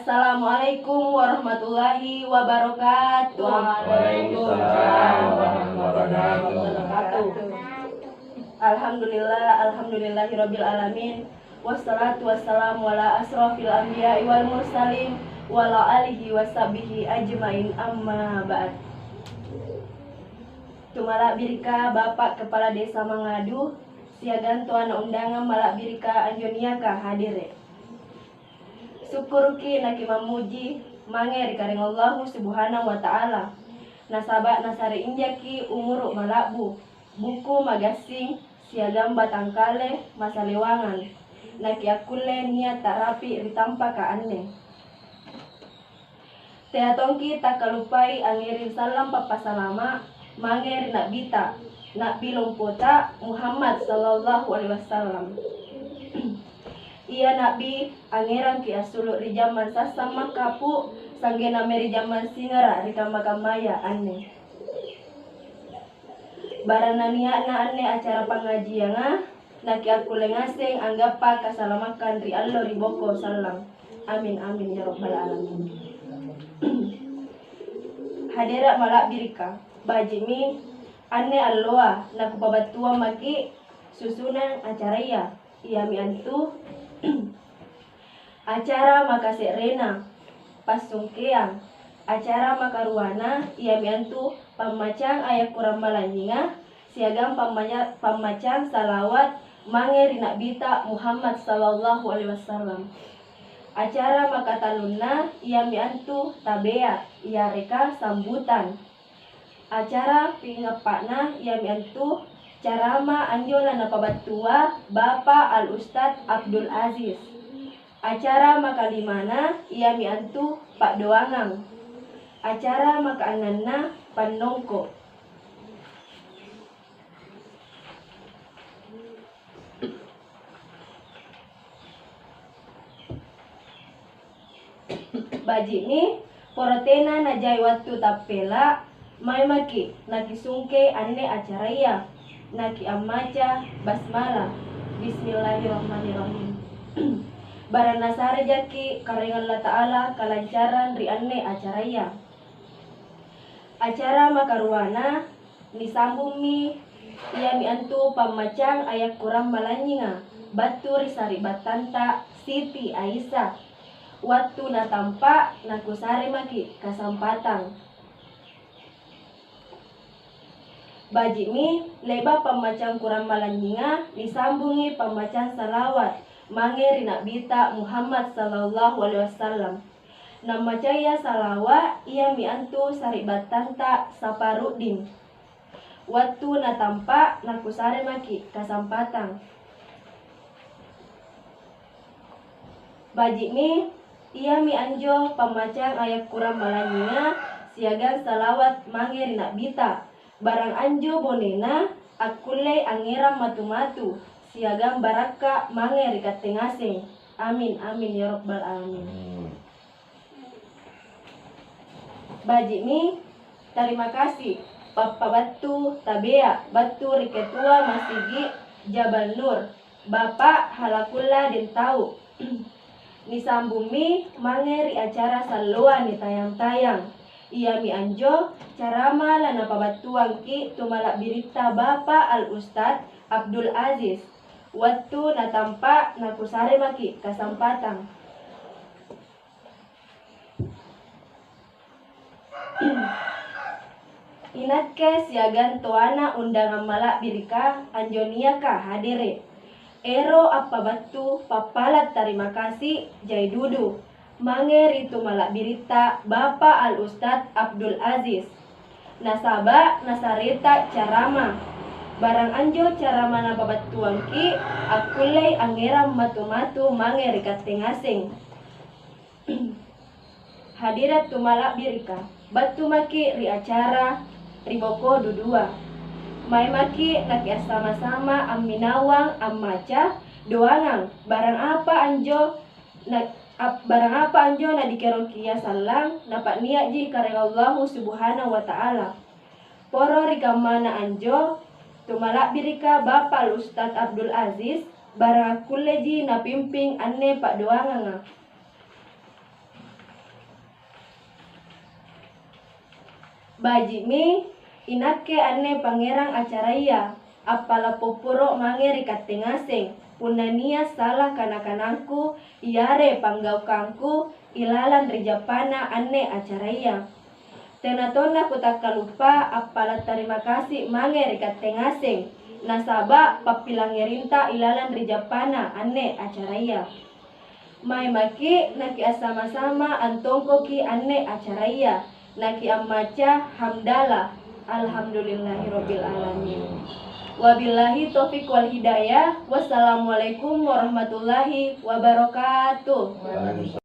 Assalamualaikum warahmatullahi wabarakatuh. Waalaikumsalam warahmatullahi wabarakatuh. Alhamdulillahirabbil alamin. Wassalatu wassalamu ala asrofil anbiya'i wal mursalin wa ala alihi washabihi ajmain, amma ba'd. Tumala birika Bapak Kepala Desa Mangadu, siagan tuana undangan malak birika anjoniaka hadire. Syukurki naki mamuji mangeri karing Allah subhanahu wa ta'ala. Nasabak nasari injaki umuruk malakbu, buku magasing siagam batangkale masalewangan. Naki akule niat tak rapi ritampa ka anne. Teatongki tak kalupai angirin salam papa salama mangeri nak bita nak bilong pota Muhammad sallallahu alaihi wasallam. Ia nabi angeran ki asuluk ri jaman sasama kapu sanggena meri jaman singara ri kamakamaya anne. Barana niatna anne acara pengajian naki aku lengaseng anggapa kasalamakan ri Allah ri boko salam. Amin amin ya rabbal alamin. Hadira malak birika bajimi anne alloa naku pabatua maki susunan acara iya mi antu acara makasih rena pasungkeang acara makaruana iya mi antu pamacang ayak kurang malanyinga siagam pamacang salawat mangeri nak bita Muhammad sallallahu alaihi wasallam. Acara makataluna iya mi antu tabea iya reka sambutan. Acara pingapana iya mi antu carama anjola na pabatua Bapak Al Ustad Abdul Aziz. Acara makalimana iya mi antu Pak Doangang. Acara makaanana Panongko. Bajimi porotena najai waktu tapela mai maki naki sungke anne acara iya naki amaca basmala bismillahirrahmanirrahim. Barana sare jaki karengan Allah Ta'ala kalancaran ri anne acara iya. Acara makaruana nisambumi iya mi antu pamacang ayak kurang malanyinga batu risari batanta Siti Aisyah. Waktu na tampak nakusare maki kasampatang. Bajimi leba pamacang kurang malanyinga disambungi pamacang salawat mangeri nak bita Muhammad sallallahu alaihi wasallam. Nama caya salawat ia mi antu sari batanta Saparudin. Waktu na tampak nakusare maki kasampatang. Bajimi ia mi anjo pamacang ayak kurang malanyinga siagan salawat mangeri nak bita barang anjo bonena akule angeram matu-matu siagam baraka mangeri katengaseng. Amin amin ya rabbal alamin. Bajimi terima kasih Papa Batu Tabea Batu Riketua Masigi Jabal Nur Bapak halakulla den tau nisambumi mangeri acara salua ni tayang-tayang. Ia mi anjo carama lana pabatuang ki tumalak birita Bapak Al Ustad Abdul Aziz. Waktu natampak nakusare maki kasampatang. Inatke siagan toana undangan malak birika anjoniaka hadire. Ero apa batu papalat terima kasih jai dudu mangeri tu malak birita Bapak Al Ustad Abdul Aziz. Nasaba nasarita carama barang anjo carama na babatuang ki akulay angeram matu-matu mangeri katengaseng. Hadirat tu malak birika batu maki ri acara riboko dudua. Mai maki naki sama-sama amminawang ammaca doangang barang apa anjo na dikerokia salang napak niat ji kareng Allah subhanahu wa ta'ala. Poro rikamana anjo tumalak birika Bapak Ustad Abdul Aziz barang akulle ji na pimping anne Pak Doangang. Bajimi inake ane pangerang acaraya apala poporo mangeri katengaseng punania salah kanakanangku iare panggaukangku ilalan rijapana ane acaraya. Tenatona kutaka lupa apala terima kasih mangeri katengaseng nasaba papilangerinta ilalan rijapana ane acaraya. Mai maki naki asama-sama antongko ki ane acaraya naki amaca hamdalah alhamdulillahirabbil alamin. Wabillahi taufiq wal hidayah. Wassalamualaikum warahmatullahi wabarakatuh.